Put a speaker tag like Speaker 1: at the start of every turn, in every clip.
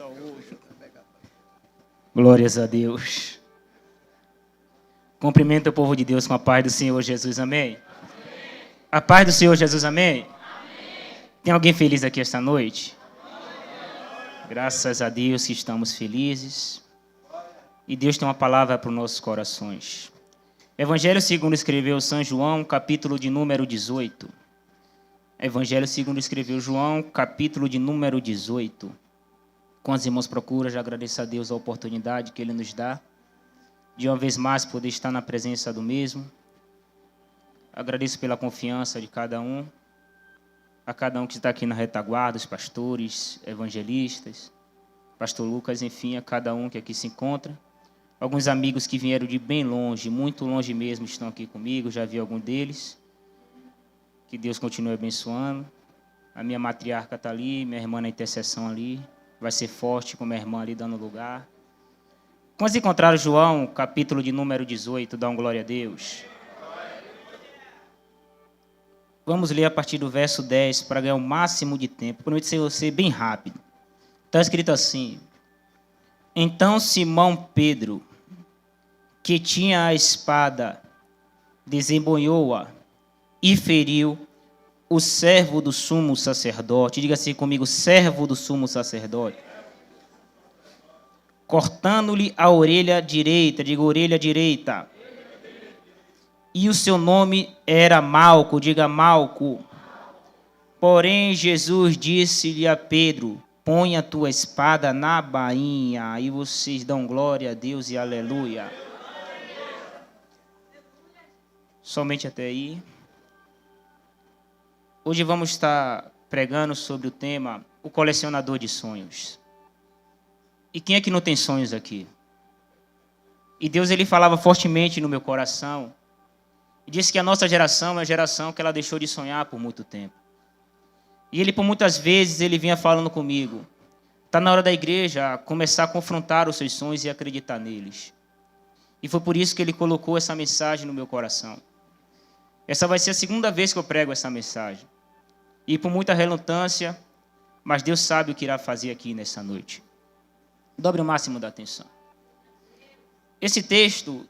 Speaker 1: só hoje. Glórias a Deus. Cumprimento o povo de Deus com a paz do Senhor Jesus, amém? Amém. A paz do Senhor Jesus, amém? Amém. Tem alguém feliz aqui esta noite? Amém. Graças a Deus que estamos felizes. E Deus tem uma palavra para os nossos corações. Evangelho segundo escreveu São João, capítulo de número 18. Evangelho segundo escreveu João, capítulo de número 18. Com os irmãos procuram, já agradeço a Deus a oportunidade que Ele nos dá de uma vez mais poder estar na presença do mesmo. Agradeço pela confiança de cada um, a cada um que está aqui na retaguarda, os pastores, evangelistas, pastor Lucas, enfim, a cada um que aqui se encontra. Alguns amigos que vieram de bem longe, muito longe mesmo, estão aqui comigo, já vi algum deles. Que Deus continue abençoando. A minha matriarca está ali, minha irmã na intercessão ali. Vai ser forte com minha irmã ali dando lugar. Quando encontraram João, capítulo de número 18, dá uma glória a Deus. Vamos ler a partir do verso 10 para ganhar o máximo de tempo. Prometo ser bem rápido. Está escrito assim: Então Simão Pedro, que tinha a espada, desembanhou-a e feriu o servo do sumo sacerdote. Diga assim comigo: servo do sumo sacerdote. Cortando-lhe a orelha direita. Diga orelha direita. E o seu nome era Malco. Diga Malco. Porém Jesus disse-lhe a Pedro: põe a tua espada na bainha. Aí vocês dão glória a Deus e aleluia. Somente até aí. Hoje vamos estar pregando sobre o tema o colecionador de sonhos. E quem é que não tem sonhos aqui? E Deus ele falava fortemente no meu coração. E disse que a nossa geração é uma geração que ela deixou de sonhar por muito tempo. E ele por muitas vezes ele vinha falando comigo. Está na hora da igreja começar a confrontar os seus sonhos e acreditar neles. E foi por isso que ele colocou essa mensagem no meu coração. Essa vai ser a segunda vez que eu prego essa mensagem. E por muita relutância, mas Deus sabe o que irá fazer aqui nessa noite. Dobre o máximo da atenção. Esse texto,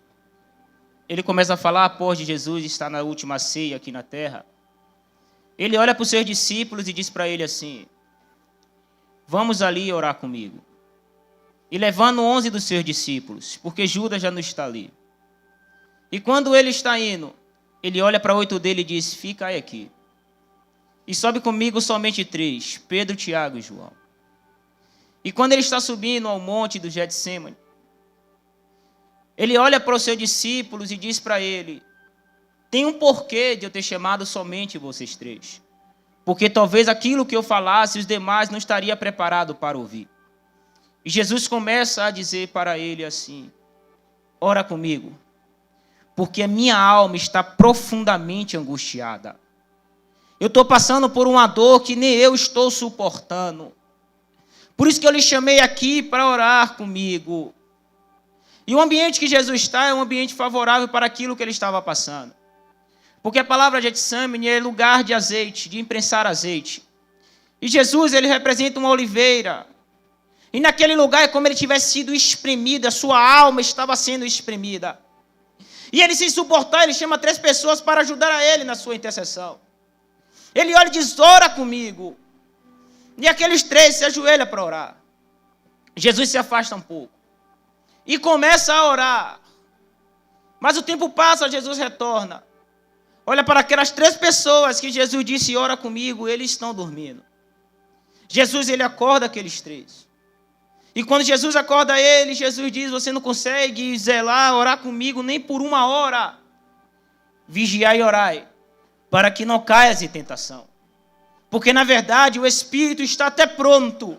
Speaker 1: ele começa a falar após de Jesus estar na última ceia aqui na terra. Ele olha para os seus discípulos e diz para ele assim: vamos ali orar comigo. E levando 11 dos seus discípulos, porque Judas já não está ali. E quando ele está indo, ele olha para 8 dele e diz: fica aí aqui. E sobe comigo somente 3, Pedro, Tiago e João. E quando ele está subindo ao monte do Getsêmani, ele olha para os seus discípulos e diz para ele: tem um porquê de eu ter chamado somente vocês 3. Porque talvez aquilo que eu falasse, os demais não estariam preparados para ouvir. E Jesus começa a dizer para ele assim: ora comigo, porque a minha alma está profundamente angustiada. Eu estou passando por uma dor que nem eu estou suportando. Por isso que eu lhe chamei aqui para orar comigo. E o ambiente que Jesus está é um ambiente favorável para aquilo que ele estava passando. Porque a palavra Getsêmani é lugar de azeite, de imprensar azeite. E Jesus, ele representa uma oliveira. E naquele lugar é como ele tivesse sido espremido, a sua alma estava sendo espremida. E ele, sem suportar, ele chama 3 pessoas para ajudar a ele na sua intercessão. Ele olha e diz: ora comigo. E aqueles 3 se ajoelham para orar. Jesus se afasta um pouco e começa a orar. Mas o tempo passa, Jesus retorna. Olha para aquelas 3 pessoas que Jesus disse: ora comigo, eles estão dormindo. Jesus, ele acorda aqueles 3. E quando Jesus acorda ele, Jesus diz: você não consegue zelar, orar comigo nem por 1 hora. Vigiai e orai, para que não caias em tentação. Porque, na verdade, o espírito está até pronto,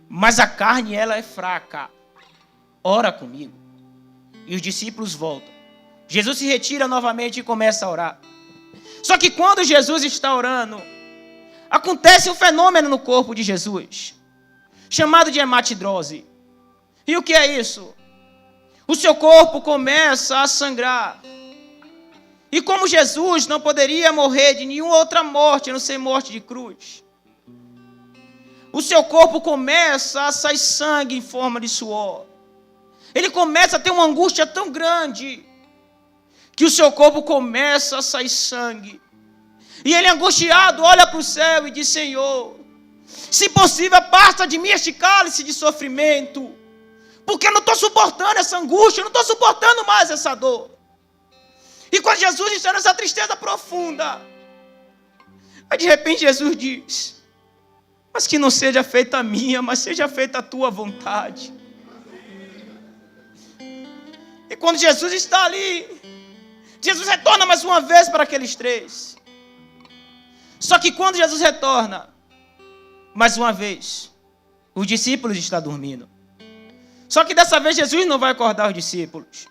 Speaker 1: mas a carne, ela é fraca. Ora comigo. E os discípulos voltam. Jesus se retira novamente e começa a orar. Só que quando Jesus está orando, acontece um fenômeno no corpo de Jesus, chamado de hematidrose. E o que é isso? O seu corpo começa a sangrar. E como Jesus não poderia morrer de nenhuma outra morte, a não ser morte de cruz, o seu corpo começa a sair sangue em forma de suor. Ele começa a ter uma angústia tão grande que o seu corpo começa a sair sangue. E ele, angustiado, olha para o céu e diz: Senhor, se possível, afasta de mim este cálice de sofrimento, porque eu não estou suportando essa angústia, eu não estou suportando mais essa dor. E quando Jesus está nessa tristeza profunda, aí de repente Jesus diz: mas que não seja feita a minha, mas seja feita a tua vontade. E quando Jesus está ali, Jesus retorna mais uma vez para aqueles três. Só que quando Jesus retorna, mais uma vez, os discípulos estão dormindo. Só que dessa vez Jesus não vai acordar os discípulos.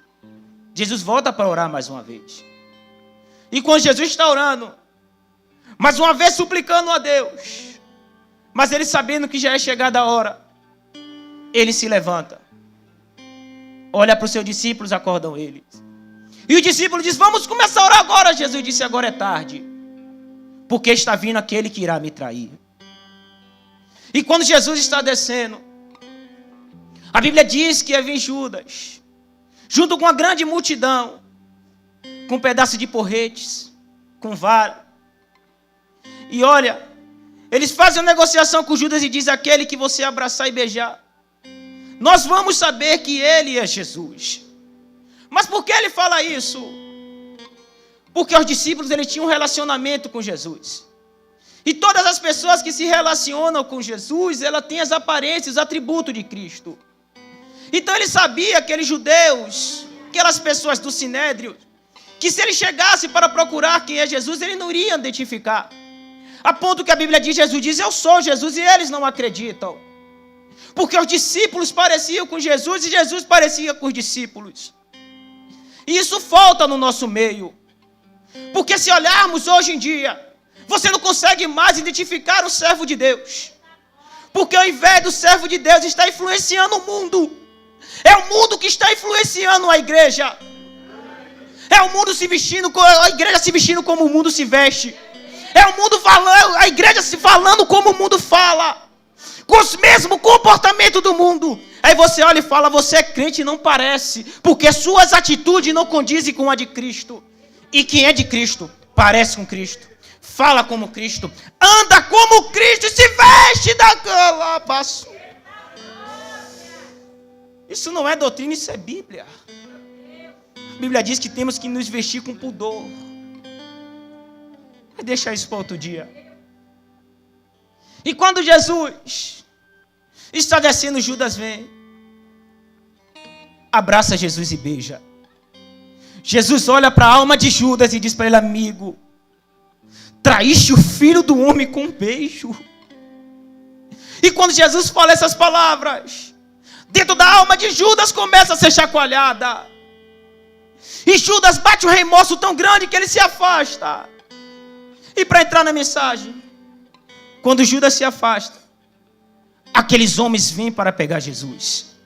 Speaker 1: Jesus volta para orar mais uma vez. E quando Jesus está orando, mais uma vez suplicando a Deus, mas ele sabendo que já é chegada a hora, ele se levanta, olha para os seus discípulos, acordam eles. E o discípulo diz: vamos começar a orar agora. Jesus disse: agora é tarde, porque está vindo aquele que irá me trair. E quando Jesus está descendo, a Bíblia diz que havia Judas, junto com uma grande multidão, com um pedaço de porretes, com vara. E olha, eles fazem uma negociação com Judas e diz: aquele que você abraçar e beijar, nós vamos saber que ele é Jesus. Mas por que ele fala isso? Porque os discípulos, eles tinham um relacionamento com Jesus. E todas as pessoas que se relacionam com Jesus, ela tem as aparências, os atributos de Cristo. Então ele sabia, aqueles judeus, aquelas pessoas do Sinédrio, que se ele chegasse para procurar quem é Jesus, ele não iria identificar. A ponto que a Bíblia diz, Jesus diz: eu sou Jesus, e eles não acreditam. Porque os discípulos pareciam com Jesus e Jesus parecia com os discípulos. E isso falta no nosso meio. Porque se olharmos hoje em dia, você não consegue mais identificar o servo de Deus. Porque ao invés do servo de Deus está influenciando o mundo. É o mundo que está influenciando a igreja. É o mundo se vestindo, a igreja se vestindo como o mundo se veste. É o mundo falando, a igreja se falando como o mundo fala. Com os mesmos comportamentos do mundo. Aí você olha e fala: você é crente e não parece, porque suas atitudes não condizem com a de Cristo. E quem é de Cristo, parece com Cristo, fala como Cristo, anda como Cristo e se veste daquela passo. Isso não é doutrina, isso é Bíblia. A Bíblia diz que temos que nos vestir com pudor. Vai deixar isso para outro dia. E quando Jesus está descendo, Judas vem, abraça Jesus e beija. Jesus olha para a alma de Judas e diz para ele: amigo, traíste o filho do homem com um beijo. E quando Jesus fala essas palavras, dentro da alma de Judas começa a ser chacoalhada. E Judas bate um remorso tão grande que ele se afasta. E para entrar na mensagem, quando Judas se afasta, aqueles homens vêm para pegar Jesus.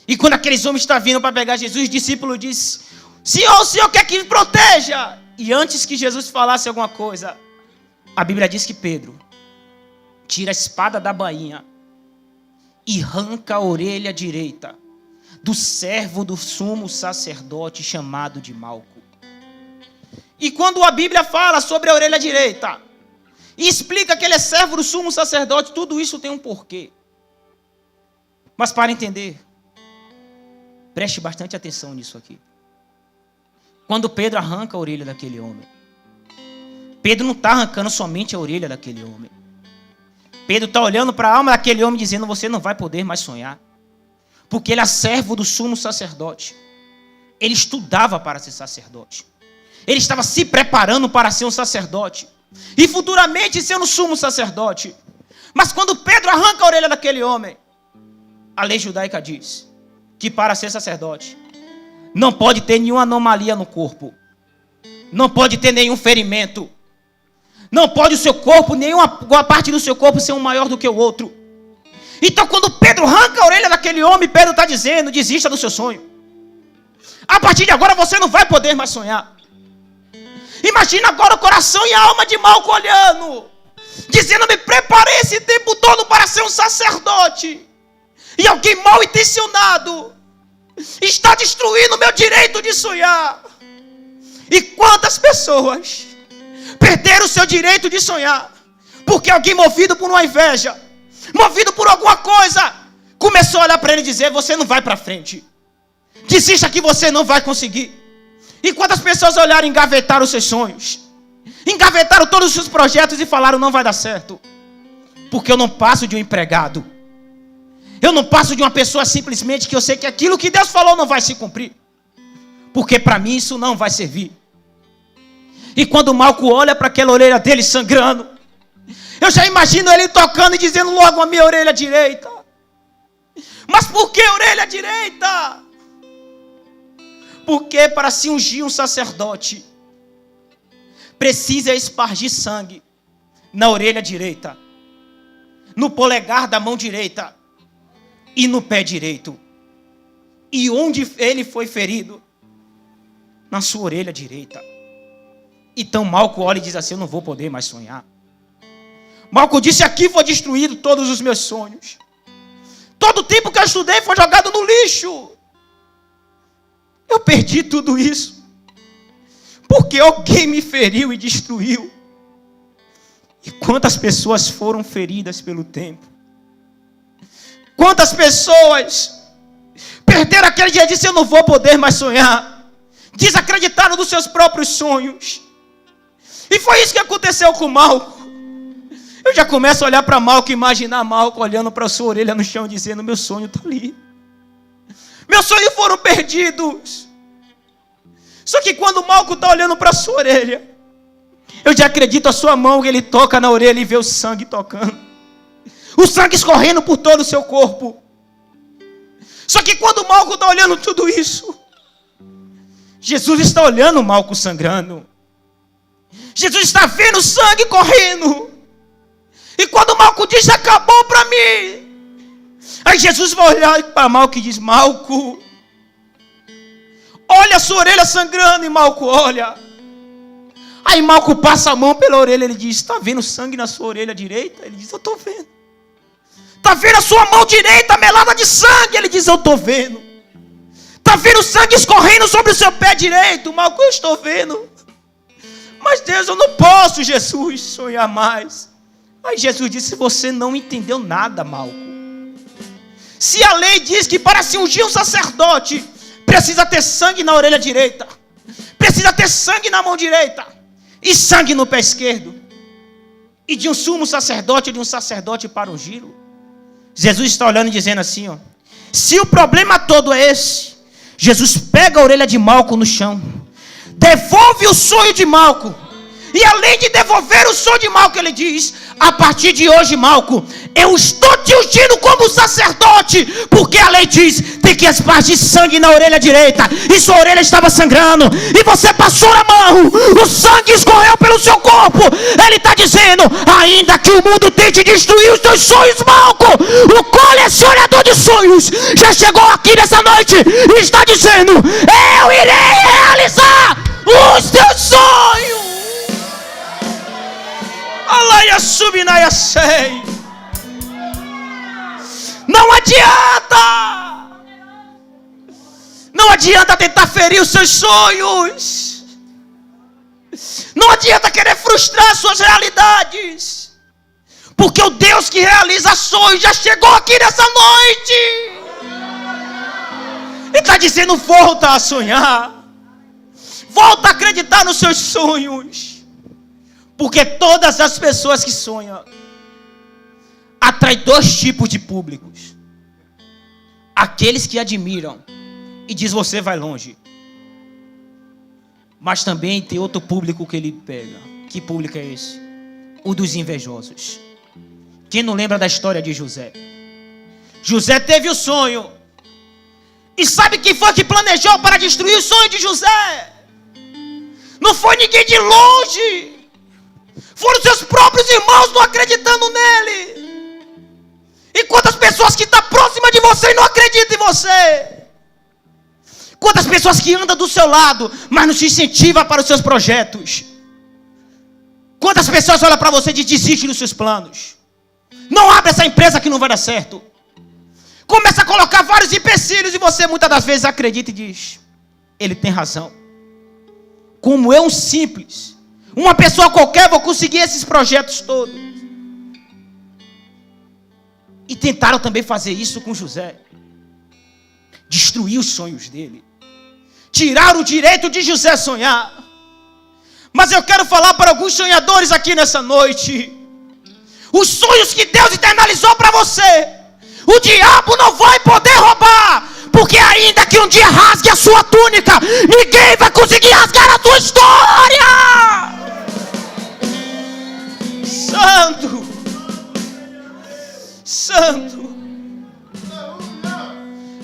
Speaker 1: E quando aqueles homens estão vindo para pegar Jesus, o discípulo diz: Senhor, o Senhor quer que me proteja. E antes que Jesus falasse alguma coisa, a Bíblia diz que Pedro tira a espada da bainha e arranca a orelha direita do servo do sumo sacerdote chamado de Malco. E quando a Bíblia fala sobre a orelha direita e explica que ele é servo do sumo sacerdote, tudo isso tem um porquê. Mas para entender, preste bastante atenção nisso aqui. Quando Pedro arranca a orelha daquele homem, Pedro não está arrancando somente a orelha daquele homem. Pedro está olhando para a alma daquele homem dizendo: você não vai poder mais sonhar. Porque ele é servo do sumo sacerdote. Ele estudava para ser sacerdote. Ele estava se preparando para ser um sacerdote. E futuramente ser um sumo sacerdote. Mas quando Pedro arranca a orelha daquele homem, a lei judaica diz que para ser sacerdote não pode ter nenhuma anomalia no corpo. Não pode ter nenhum ferimento. Não pode o seu corpo, nenhuma parte do seu corpo ser um maior do que o outro. Então quando Pedro arranca a orelha daquele homem, Pedro está dizendo: desista do seu sonho. A partir de agora você não vai poder mais sonhar. Imagina agora o coração e a alma de Malco olhando. dizendo: me preparei esse tempo todo para ser um sacerdote, e alguém mal intencionado está destruindo o meu direito de sonhar. E quantas pessoas perderam o seu direito de sonhar, porque alguém movido por uma inveja, movido por alguma coisa, começou a olhar para ele e dizer: você não vai para frente, desista que você não vai conseguir. E quantas pessoas olharam e engavetaram os seus sonhos, engavetaram todos os seus projetos e falaram: não vai dar certo, porque eu não passo de um empregado, eu não passo de uma pessoa simplesmente que eu sei que aquilo que Deus falou não vai se cumprir, porque para mim isso não vai servir. E quando Malco olha para aquela orelha dele sangrando, eu já imagino ele tocando e dizendo logo: a minha orelha direita. Mas por que orelha direita? Porque para se ungir um sacerdote, precisa espargir sangue na orelha direita, no polegar da mão direita e no pé direito. E onde ele foi ferido? Na sua orelha direita. Então Malco olha e diz assim: eu não vou poder mais sonhar. Malco disse: aqui foi destruído todos os meus sonhos. Todo o tempo que eu estudei foi jogado no lixo. Eu perdi tudo isso, porque alguém me feriu e destruiu. E quantas pessoas foram feridas pelo tempo? Quantas pessoas perderam aquele dia e disseram: eu não vou poder mais sonhar. Desacreditaram dos seus próprios sonhos. E foi isso que aconteceu com Malco. Eu já começo a olhar para Malco e imaginar Malco olhando para a sua orelha no chão, dizendo: meu sonho está ali. Meus sonhos foram perdidos. Só que quando Malco está olhando para a sua orelha, eu já acredito a sua mão que ele toca na orelha e vê o sangue tocando. O sangue escorrendo por todo o seu corpo. Só que quando Malco está olhando tudo isso, Jesus está olhando Malco sangrando. Jesus está vendo o sangue correndo. E quando Malco diz: acabou para mim, aí Jesus vai olhar para Malco e diz: Malco, olha a sua orelha sangrando. E Malco olha. Aí Malco passa a mão pela orelha. Ele diz: está vendo sangue na sua orelha direita? Ele diz: eu estou vendo. Está vendo a sua mão direita melada de sangue? Ele diz: eu estou vendo. Está vendo sangue escorrendo sobre o seu pé direito? Malco: eu estou vendo. Mas Deus, eu não posso, Jesus, sonhar mais. Aí Jesus disse: você não entendeu nada, Malco. Se a lei diz que para se ungir um sacerdote precisa ter sangue na orelha direita, precisa ter sangue na mão direita e sangue no pé esquerdo, e de um sumo sacerdote, de um sacerdote para ungí-lo, Jesus está olhando e dizendo assim: ó, se o problema todo é esse, Jesus pega a orelha de Malco no chão, devolve o sonho de Malco. E além de devolver o sonho de Malco, ele diz: a partir de hoje, Malco, eu estou te ungindo como sacerdote, porque a lei diz, tem que espargir sangue na orelha direita, e sua orelha estava sangrando, e você passou a mão, o sangue escorreu pelo seu corpo. Ele está dizendo: ainda que o mundo tente destruir os teus sonhos, Malco, o colecionador de sonhos já chegou aqui nessa noite e está dizendo: eu irei realizar os teus sonhos. Alaia subinaia sei. Não adianta. Não adianta tentar ferir os seus sonhos. Não adianta querer frustrar suas realidades. Porque o Deus que realiza sonhos já chegou aqui nessa noite. Ele está dizendo: volta a sonhar. Volta a acreditar nos seus sonhos. Porque todas as pessoas que sonham atraem dois tipos de públicos: aqueles que admiram e diz você vai longe, mas também tem outro público que ele pega. Que público é esse? O dos invejosos. Quem não lembra da história de José? José teve o sonho, e sabe quem foi que planejou para destruir o sonho de José? Não foi ninguém de longe. Foram seus próprios irmãos não acreditando nele. E quantas pessoas que estão próximas de você e não acreditam em você? Quantas pessoas que andam do seu lado, mas não te incentivam para os seus projetos?
Speaker 2: Quantas pessoas olham para você e dizem, desiste dos seus planos. Não abre essa empresa que não vai dar certo. Começa a colocar vários empecilhos e você muitas das vezes acredita e diz, ele tem razão. Como eu, um simples, uma pessoa qualquer, vou conseguir esses projetos todos. E tentaram também fazer isso com José. Destruir os sonhos dele. Tirar o direito de José sonhar. Mas eu quero falar para alguns sonhadores aqui nessa noite. Os sonhos que Deus internalizou para você, o diabo não vai poder roubar. Porque ainda que um dia rasgue a sua túnica, ninguém vai conseguir rasgar a sua história. Santo. Santo.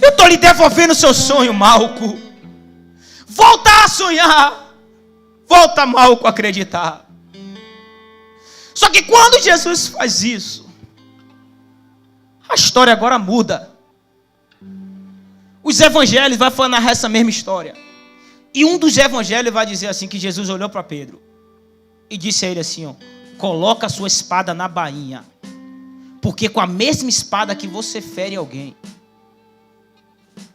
Speaker 2: Eu estou lhe devolvendo o seu sonho, Malco. Volta a sonhar. Volta, Malco, a acreditar. Só que quando Jesus faz isso, a história agora muda. Os evangelhos vão narrar essa mesma história. E um dos evangelhos vai dizer assim, que Jesus olhou para Pedro e disse a ele assim, ó, coloca a sua espada na bainha, porque com a mesma espada que você fere alguém,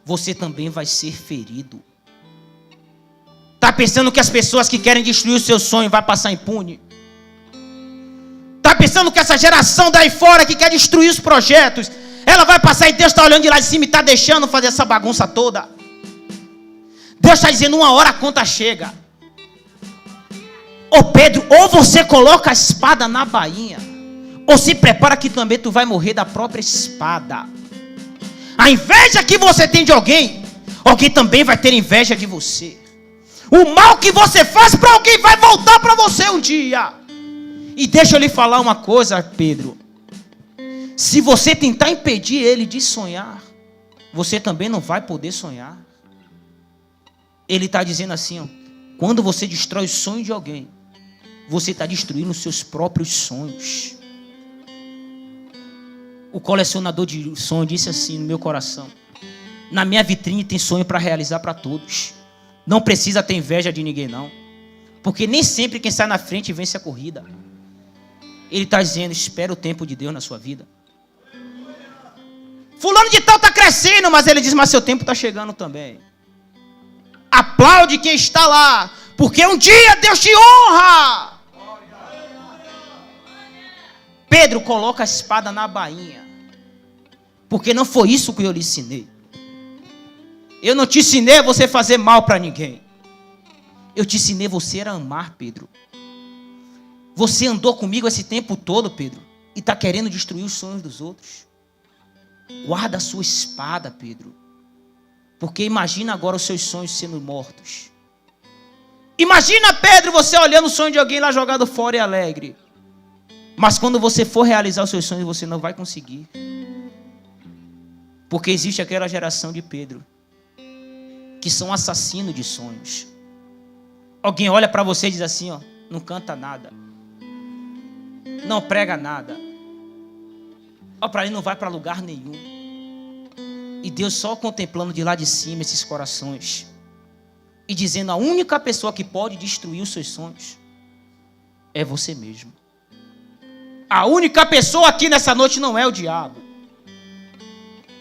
Speaker 2: você também vai ser ferido. Está pensando que as pessoas que querem destruir o seu sonho vai passar impune? Está pensando que essa geração daí fora que quer destruir os projetos, ela vai passar e Deus está olhando de lá de cima e está deixando fazer essa bagunça toda? Deus está dizendo, uma hora a conta chega. Ô Pedro, ou você coloca a espada na bainha, ou se prepara que também tu vai morrer da própria espada. A inveja que você tem de alguém, alguém também vai ter inveja de você. O mal que você faz para alguém vai voltar para você um dia. E deixa eu lhe falar uma coisa, Pedro. Se você tentar impedir ele de sonhar, você também não vai poder sonhar. Ele está dizendo assim, ó, quando você destrói o sonho de alguém, você está destruindo os seus próprios sonhos. O colecionador de sonhos disse assim no meu coração, na minha vitrine tem sonho para realizar para todos. Não precisa ter inveja de ninguém não, porque nem sempre quem sai na frente vence a corrida. Ele está dizendo, espera o tempo de Deus na sua vida. Fulano de tal está crescendo, mas ele diz, mas seu tempo está chegando também. Aplaude quem está lá, porque um dia Deus te honra. Pedro, coloca a espada na bainha, porque não foi isso que eu lhe ensinei. Eu não te ensinei a você fazer mal para ninguém. Eu te ensinei você a amar, Pedro. Você andou comigo esse tempo todo, Pedro, e está querendo destruir os sonhos dos outros. Guarda a sua espada, Pedro. Porque imagina agora os seus sonhos sendo mortos. Imagina, Pedro, você olhando o sonho de alguém lá jogado fora e alegre. Mas quando você for realizar os seus sonhos, você não vai conseguir. Porque existe aquela geração de Pedro, que são assassinos de sonhos. Alguém olha para você e diz assim, ó, não canta nada. Não prega nada. Ó, para ele não vai para lugar nenhum. E Deus só contemplando de lá de cima esses corações. E dizendo, a única pessoa que pode destruir os seus sonhos é você mesmo. A única pessoa aqui nessa noite não é o diabo.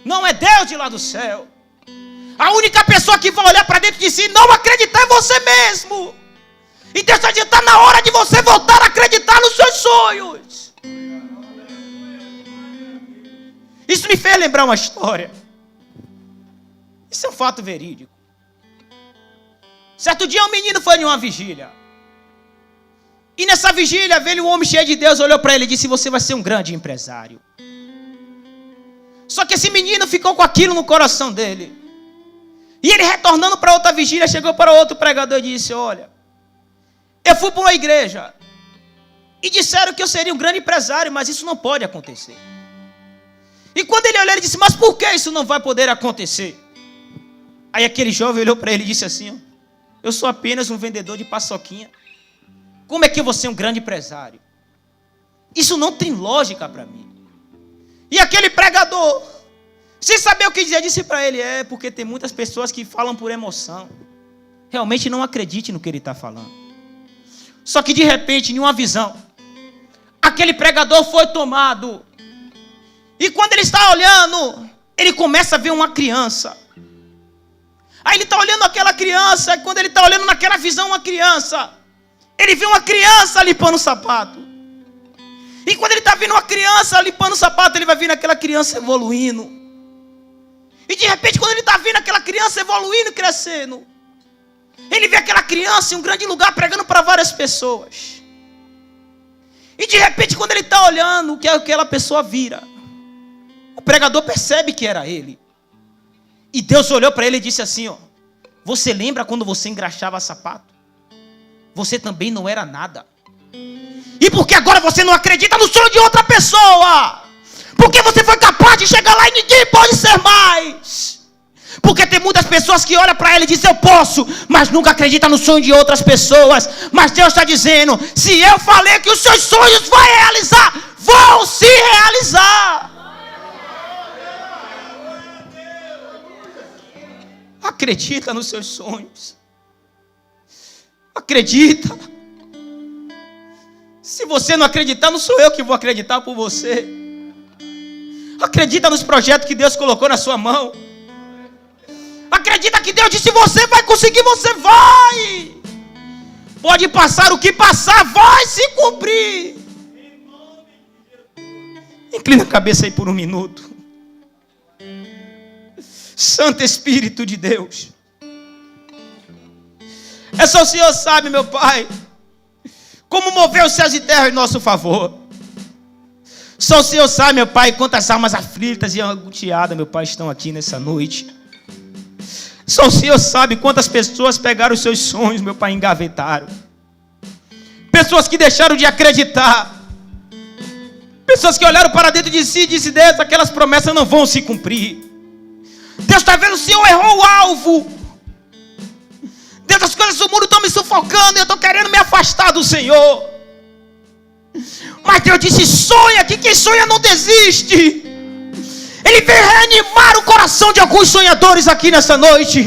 Speaker 2: Não é Deus de lá do céu. A única pessoa que vai olhar para dentro de si e não acreditar é você mesmo. E Deus está dizendo, está na hora de você voltar a acreditar nos seus sonhos. Isso me fez lembrar uma história. Isso é um fato verídico. Certo dia um menino foi em uma vigília. E nessa vigília veio um homem cheio de Deus, olhou para ele e disse, você vai ser um grande empresário. Só que esse menino ficou com aquilo no coração dele. E ele retornando para outra vigília, chegou para outro pregador e disse, olha, eu fui para uma igreja e disseram que eu seria um grande empresário, mas isso não pode acontecer. E quando ele olhou, ele disse, mas por que isso não vai poder acontecer? Aí aquele jovem olhou para ele e disse assim, ó, eu sou apenas um vendedor de paçoquinha. Como é que eu vou ser um grande empresário? Isso não tem lógica para mim. E aquele pregador, sem saber o que dizer, disse para ele, porque tem muitas pessoas que falam por emoção. Realmente não acredite no que ele está falando. Só que de repente, em uma visão, aquele pregador foi tomado. E quando ele está olhando, ele começa a ver uma criança. Aí ele está olhando aquela criança, e quando ele está olhando naquela visão uma criança, ele vê uma criança limpando o sapato. E quando ele está vendo uma criança limpando o sapato, ele vai vendo aquela criança evoluindo. E de repente, quando ele está vendo aquela criança evoluindo e crescendo, ele vê aquela criança em um grande lugar pregando para várias pessoas. E de repente, quando ele está olhando, o que aquela pessoa vira, o pregador percebe que era ele. E Deus olhou para ele e disse assim, ó: você lembra quando você engraxava sapato? Você também não era nada. E por que agora você não acredita no sonho de outra pessoa? Porque você foi capaz de chegar lá e ninguém pode ser mais. Porque tem muitas pessoas que olham para ele e dizem: eu posso, mas nunca acreditam no sonho de outras pessoas. Mas Deus está dizendo: se eu falei que os seus sonhos vão realizar, vão se realizar. Acredita nos seus sonhos. Acredita. Se você não acreditar, não sou eu que vou acreditar por você. Acredita nos projetos que Deus colocou na sua mão. Acredita que Deus disse: você vai conseguir, você vai. Pode passar o que passar, vai se cumprir. Inclina a cabeça aí por um minuto. Santo Espírito de Deus, é só o Senhor sabe, meu Pai, como mover os céus e terra em nosso favor. Só o Senhor sabe, meu Pai, quantas almas aflitas e angustiadas, meu Pai, estão aqui nessa noite. Só o Senhor sabe quantas pessoas pegaram os seus sonhos, meu Pai, e engavetaram. Pessoas que deixaram de acreditar. Pessoas que olharam para dentro de si e disseram: Deus, aquelas promessas não vão se cumprir. Deus está vendo, o Senhor errou o alvo. Deus, as coisas do mundo estão me sufocando e eu estou querendo me afastar do Senhor. Mas Deus disse: sonha, que quem sonha não desiste. Ele vem reanimar o coração de alguns sonhadores aqui nessa noite.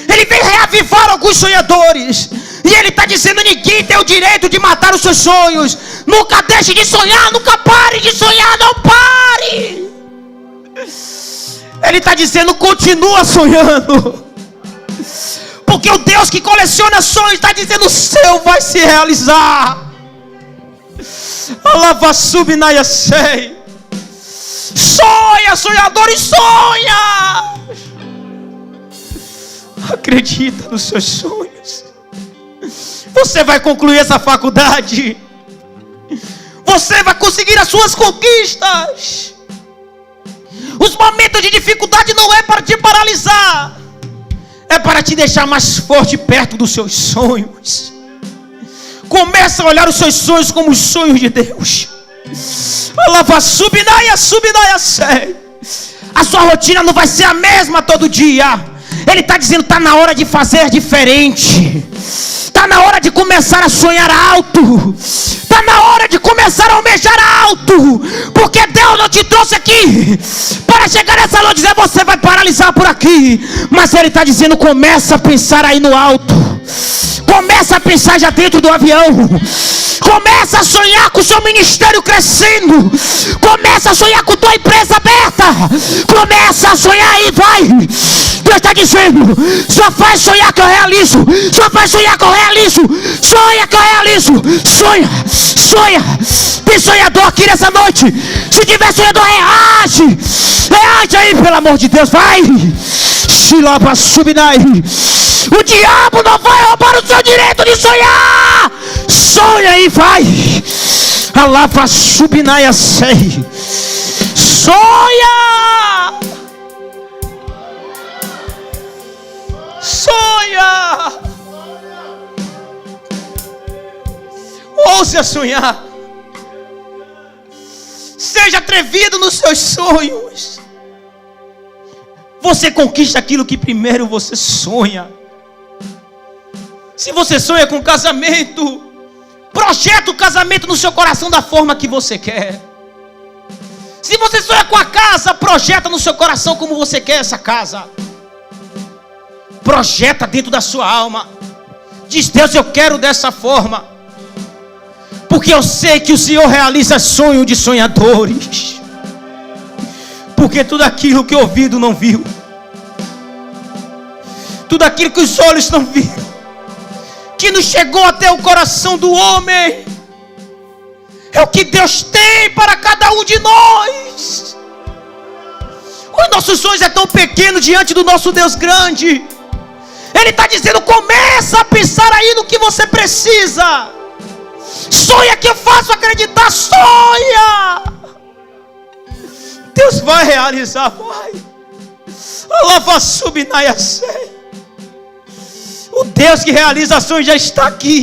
Speaker 2: Ele vem reavivar alguns sonhadores. E Ele está dizendo: ninguém tem o direito de matar os seus sonhos. Nunca deixe de sonhar, nunca pare de sonhar, não pare. Ele está dizendo: continua sonhando. Porque o Deus que coleciona sonhos está dizendo: o seu vai se realizar. Alava subinaia sei. Sonha, sonhadores, sonha. Acredita nos seus sonhos. Você vai concluir essa faculdade. Você vai conseguir as suas conquistas. Os momentos de dificuldade não é para te paralisar, é para te deixar mais forte perto dos seus sonhos. Começa a olhar os seus sonhos como os sonhos de Deus. A sua rotina não vai ser a mesma todo dia. Ele está dizendo: está na hora de fazer diferente. Está na hora de começar a sonhar alto. Está na hora de começar a almejar alto. Porque Deus não te trouxe aqui para chegar nessa noite e dizer: você vai paralisar por aqui. Mas Ele está dizendo: começa a pensar aí no alto. Começa a pensar já dentro do avião. Começa a sonhar com o seu ministério crescendo. Começa a sonhar com tua empresa aberta. Começa a sonhar e vai. Deus está dizendo: só faz sonhar que eu realizo. Só faz sonhar que eu realizo. Sonha que eu realizo. Sonha, sonha. Tem sonhador aqui nessa noite. Se tiver sonhador, reage. Reage aí, pelo amor de Deus. Vai. Shilaba subinai. O diabo não vai roubar o seu direito de sonhar. Sonha e vai. Alava subinaia sei. Sonha. Sonha. Ouse a sonhar. Seja atrevido nos seus sonhos. Você conquista aquilo que primeiro você sonha. Se você sonha com casamento, projeta o casamento no seu coração da forma que você quer. Se você sonha com a casa, projeta no seu coração como você quer essa casa. Projeta dentro da sua alma. Diz: Deus, eu quero dessa forma. Porque eu sei que o Senhor realiza sonho de sonhadores. Porque tudo aquilo que o ouvido não viu, tudo aquilo que os olhos não viram, que nos chegou até o coração do homem, é o que Deus tem para cada um de nós. Os nossos sonhos é tão pequeno diante do nosso Deus grande. Ele está dizendo: começa a pensar aí no que você precisa. Sonha que eu faço acreditar, sonha. Deus vai realizar, vai. O Deus que realiza ações já está aqui.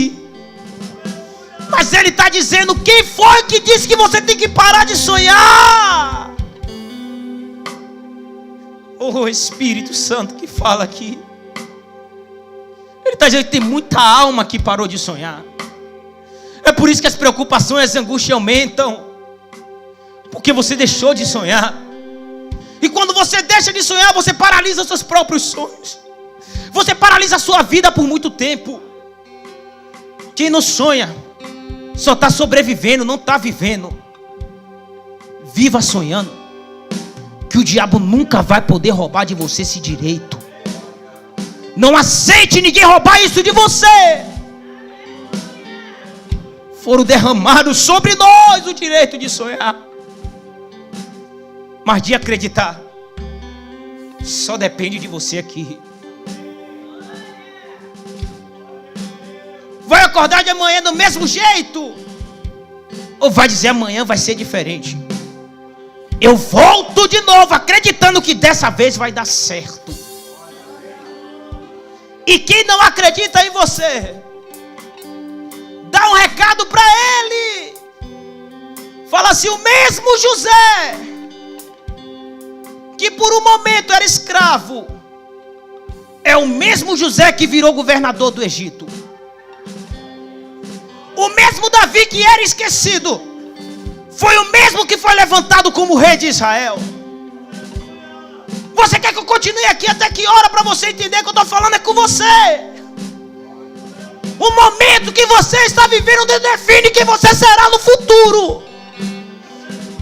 Speaker 2: Mas Ele está dizendo: quem foi que disse que você tem que parar de sonhar? Oh, Espírito Santo que fala aqui. Ele está dizendo que tem muita alma que parou de sonhar. É por isso que as preocupações, as angústias aumentam. Porque você deixou de sonhar. E quando você deixa de sonhar, você paralisa os seus próprios sonhos. Você paralisa a sua vida por muito tempo. Quem não sonha só está sobrevivendo, não está vivendo. Viva sonhando, que o diabo nunca vai poder roubar de você esse direito. Não aceite ninguém roubar isso de você. Foram derramados sobre nós o direito de sonhar. Mas de acreditar só depende de você aqui. Vai acordar de amanhã do mesmo jeito? Ou vai dizer: amanhã vai ser diferente? Eu volto de novo acreditando que dessa vez vai dar certo. E quem não acredita em você, dá um recado para ele. Fala assim: o mesmo José, que por um momento era escravo, é o mesmo José que virou governador do Egito. O mesmo Davi que era esquecido, foi o mesmo que foi levantado como rei de Israel. Você quer que eu continue aqui até que hora para você entender que eu estou falando é com você? O momento que você está vivendo define quem você será no futuro.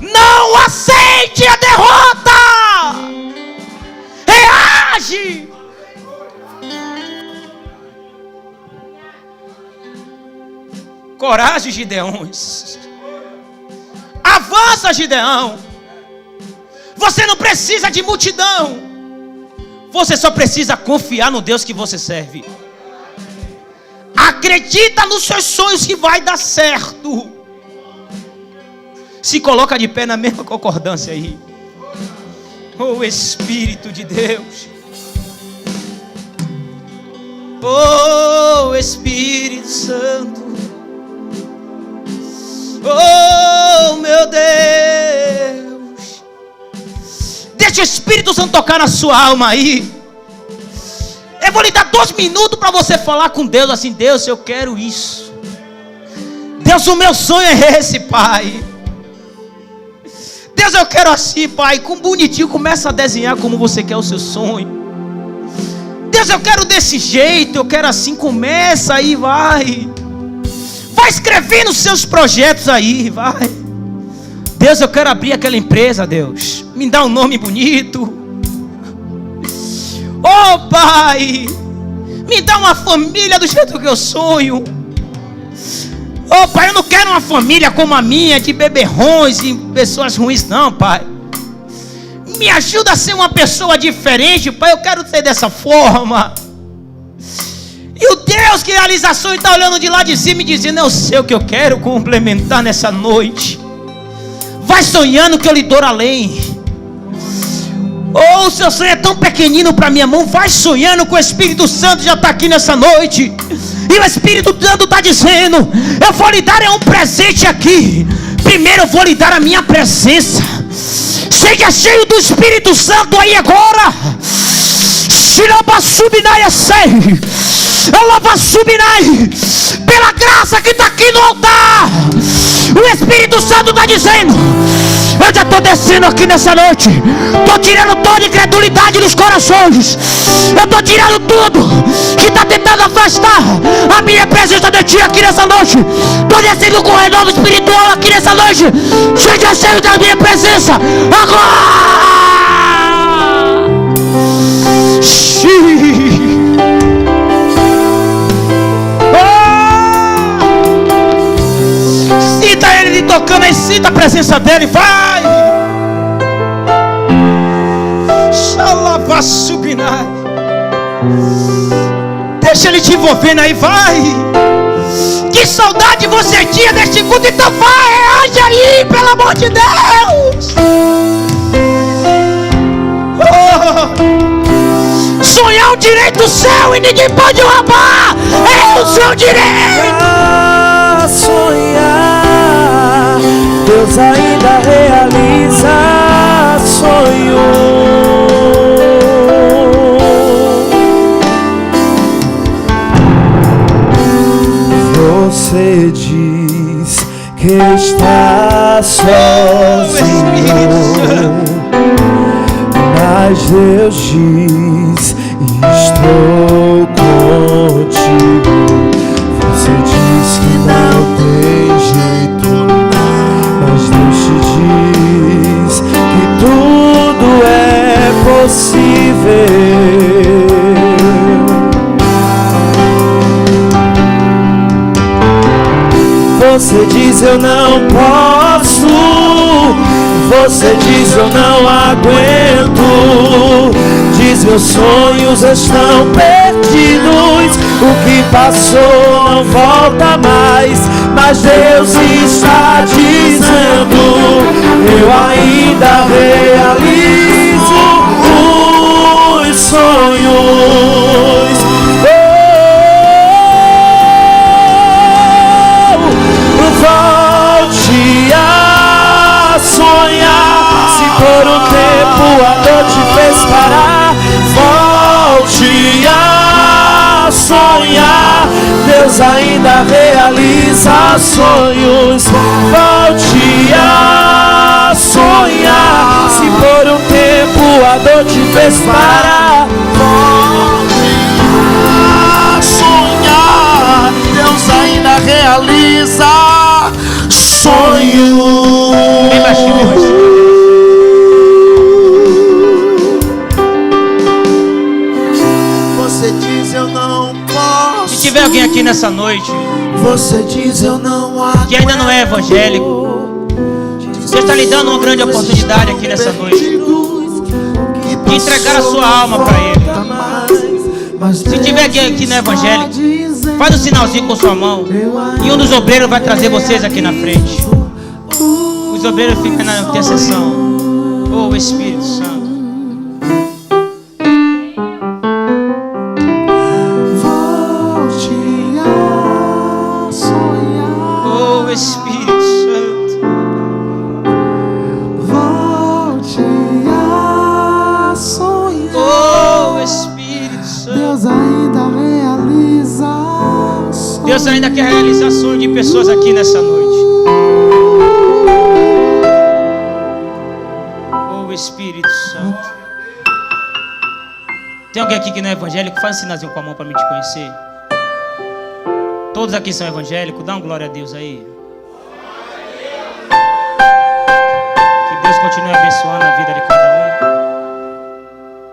Speaker 2: Não aceite a derrota. Reage. Coragem, Gideões. Avança, Gideão. Você não precisa de multidão. Você só precisa confiar no Deus que você serve. Acredita nos seus sonhos que vai dar certo. Se coloca de pé na mesma concordância aí. Oh, Espírito de Deus. Oh, Espírito Santo. Oh, meu Deus. Deixa o Espírito Santo tocar na sua alma aí. Eu vou lhe dar 2 minutos para você falar com Deus assim: Deus, eu quero isso. Deus, o meu sonho é esse, Pai. Deus, eu quero assim, Pai. Com bonitinho, começa a desenhar como você quer o seu sonho. Deus, eu quero desse jeito, eu quero assim. Começa aí, vai. Vai escrevendo os seus projetos aí, vai. Deus, eu quero abrir aquela empresa, Deus. Me dá um nome bonito. Oh, Pai, me dá uma família do jeito que eu sonho. Oh, Pai, eu não quero uma família como a minha, de beberrões e pessoas ruins, não, Pai. Me ajuda a ser uma pessoa diferente, Pai. Eu quero ser dessa forma. E o Deus que realiza ações está olhando de lá de cima e dizendo: eu sei o que eu quero complementar nessa noite. Vai sonhando que eu lhe dou além. Oh, o seu sonho é tão pequenino para minha mão. Vai sonhando que o Espírito Santo já está aqui nessa noite. E o Espírito Santo está dizendo: eu vou lhe dar um presente aqui. Primeiro eu vou lhe dar a minha presença. Seja cheio do Espírito Santo aí agora. Pela graça que está aqui no altar, O Espírito Santo está dizendo: eu já estou descendo aqui nessa noite. Estou tirando toda incredulidade dos corações. Eu estou tirando tudo que está tentando afastar a minha presença de ti aqui nessa noite. Estou descendo com o renovo espiritual aqui nessa noite. Seja cheio da minha presença agora. Sinta ele tocando aí, sinta a presença dele, vai! Xalabasubinai. Deixa ele te envolvendo aí, vai! Que saudade você tinha deste culto, então vai, reage aí, pelo amor de Deus! Oh. Sonhar um direito seu e ninguém pode roubar! É o seu direito!
Speaker 3: Sonhar, Deus ainda realiza sonhos. Você diz que está sozinho, mas Deus diz: estou contigo. Você diz que não tem jeito, mas Deus te diz que tudo é possível. Você diz: eu não posso. Você diz: eu não aguento. Diz: meus sonhos estão perdidos. O que passou não volta mais. Mas Deus está dizendo: eu ainda realizo os sonhos. Volte a sonhar. Se por um tempo a dor te fez parar, volte a sonhar. Deus ainda realiza sonhos. Volte a sonhar. Se por um tempo a dor te fez parar, volte a sonhar. Deus ainda realiza sonhos.
Speaker 2: Bem baixinho, bem baixinho.
Speaker 3: Você diz: eu não posso.
Speaker 2: Se tiver alguém aqui nessa noite
Speaker 3: Você diz: eu não aguento.
Speaker 2: que ainda não é evangélico, Deus está lhe dando uma grande oportunidade aqui nessa noite de entregar a sua alma para Ele. Se tiver alguém aqui não é evangélico, faz um sinalzinho com sua mão e um dos obreiros vai trazer vocês aqui na frente. Os obreiros ficam na intercessão. Oh, Espírito Santo.
Speaker 3: Volte a sonhar.
Speaker 2: Oh, Espírito Santo.
Speaker 3: Volte a sonhar.
Speaker 2: Oh, Espírito Santo.
Speaker 3: Deus ainda realiza sonhos.
Speaker 2: Deus ainda quer realizar sonhos de pessoas aqui nessa noite. Oh, Espírito Santo. Tem alguém aqui que não é evangélico? Faz um sinalzinho com a mão para mim te conhecer. Todos aqui são evangélicos. Dá uma glória a Deus aí. Que Deus continue abençoando a vida de cada um.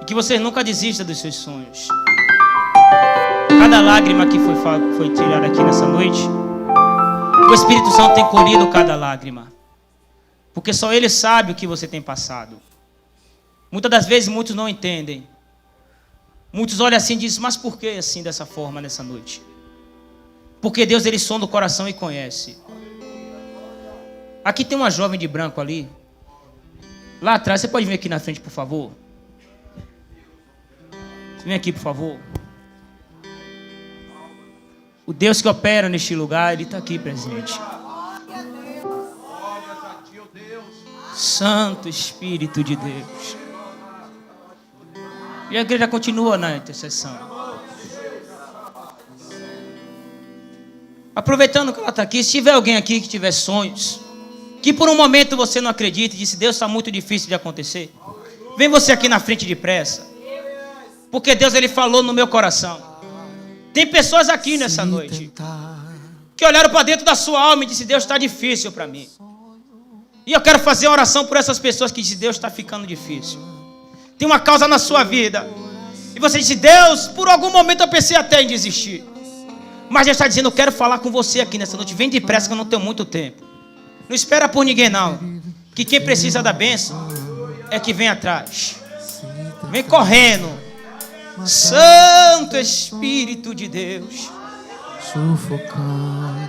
Speaker 2: E que vocês nunca desistam dos seus sonhos. Cada lágrima que foi tirada aqui nessa noite, o Espírito Santo tem colhido cada lágrima. Porque só Ele sabe o que você tem passado. Muitas das vezes muitos não entendem. Muitos olham assim e dizem: mas por que assim dessa forma nessa noite? Porque Deus, Ele sonda o coração e conhece. Aqui tem uma jovem de branco ali. Lá atrás, você pode vir aqui na frente, por favor? Vem aqui, por favor. O Deus que opera neste lugar, Ele está aqui presente. Santo Espírito de Deus. E a igreja continua na intercessão. Aproveitando que ela está aqui, se tiver alguém aqui que tiver sonhos, que por um momento você não acredita e disse, Deus, está muito difícil de acontecer, vem você aqui na frente depressa, porque Deus ele falou no meu coração. Tem pessoas aqui nessa noite que olharam para dentro da sua alma e disse, Deus, está difícil para mim. E eu quero fazer uma oração por essas pessoas que dizem, Deus, está ficando difícil. Tem uma causa na sua vida e você disse, Deus, por algum momento eu pensei até em desistir, mas Deus está dizendo, eu quero falar com você aqui nessa noite. Vem depressa que eu não tenho muito tempo. Não espera por ninguém não, que quem precisa da bênção é que vem atrás. Vem correndo. Santo Espírito de Deus,
Speaker 3: sufocando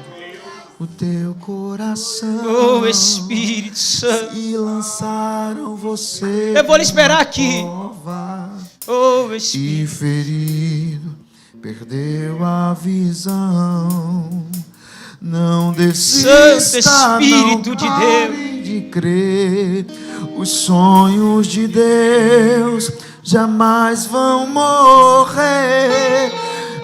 Speaker 3: o teu coração,
Speaker 2: oh Espírito Santo,
Speaker 3: e lançaram você.
Speaker 2: Eu vou lhe esperar aqui, oh Espírito.
Speaker 3: E ferido, perdeu a visão. Não desista,
Speaker 2: Santo Espírito
Speaker 3: não
Speaker 2: de
Speaker 3: pare
Speaker 2: Deus,
Speaker 3: de crer. Os sonhos de Deus jamais vão morrer.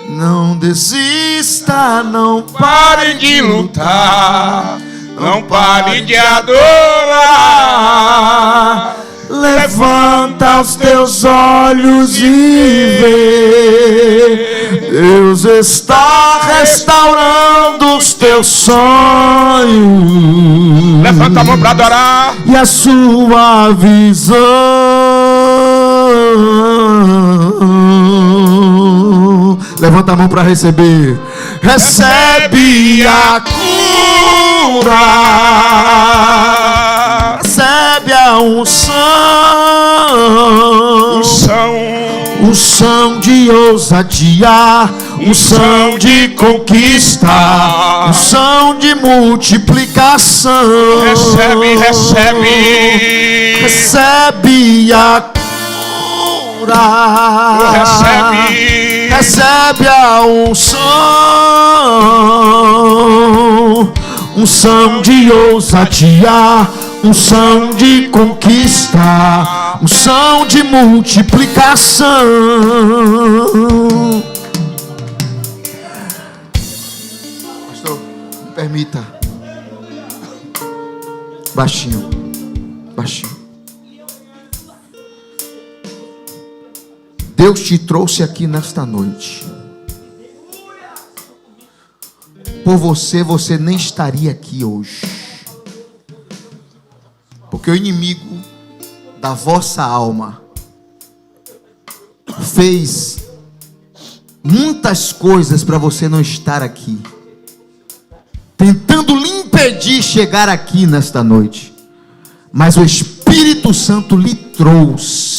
Speaker 3: Não desista, não pare de lutar, não pare de adorar. Levanta os teus olhos e vê, Deus está restaurando os teus sonhos.
Speaker 4: Levanta a mão para adorar.
Speaker 3: E a sua visão. Levanta a mão para receber. Recebe a cura. Recebe a unção. Unção de ousadia, unção de conquista, unção de multiplicação.
Speaker 4: Recebe, recebe.
Speaker 3: Recebe a cura.
Speaker 4: Recebe.
Speaker 3: Recebe a unção. Unção de ousadia, unção de conquista, unção de multiplicação. Pastor, me permita. Baixinho, baixinho. Deus te trouxe aqui nesta noite. Por você, você nem estaria aqui hoje. Porque o inimigo da vossa alma fez muitas coisas para você não estar aqui, tentando lhe impedir chegar aqui nesta noite. Mas o Espírito Santo lhe trouxe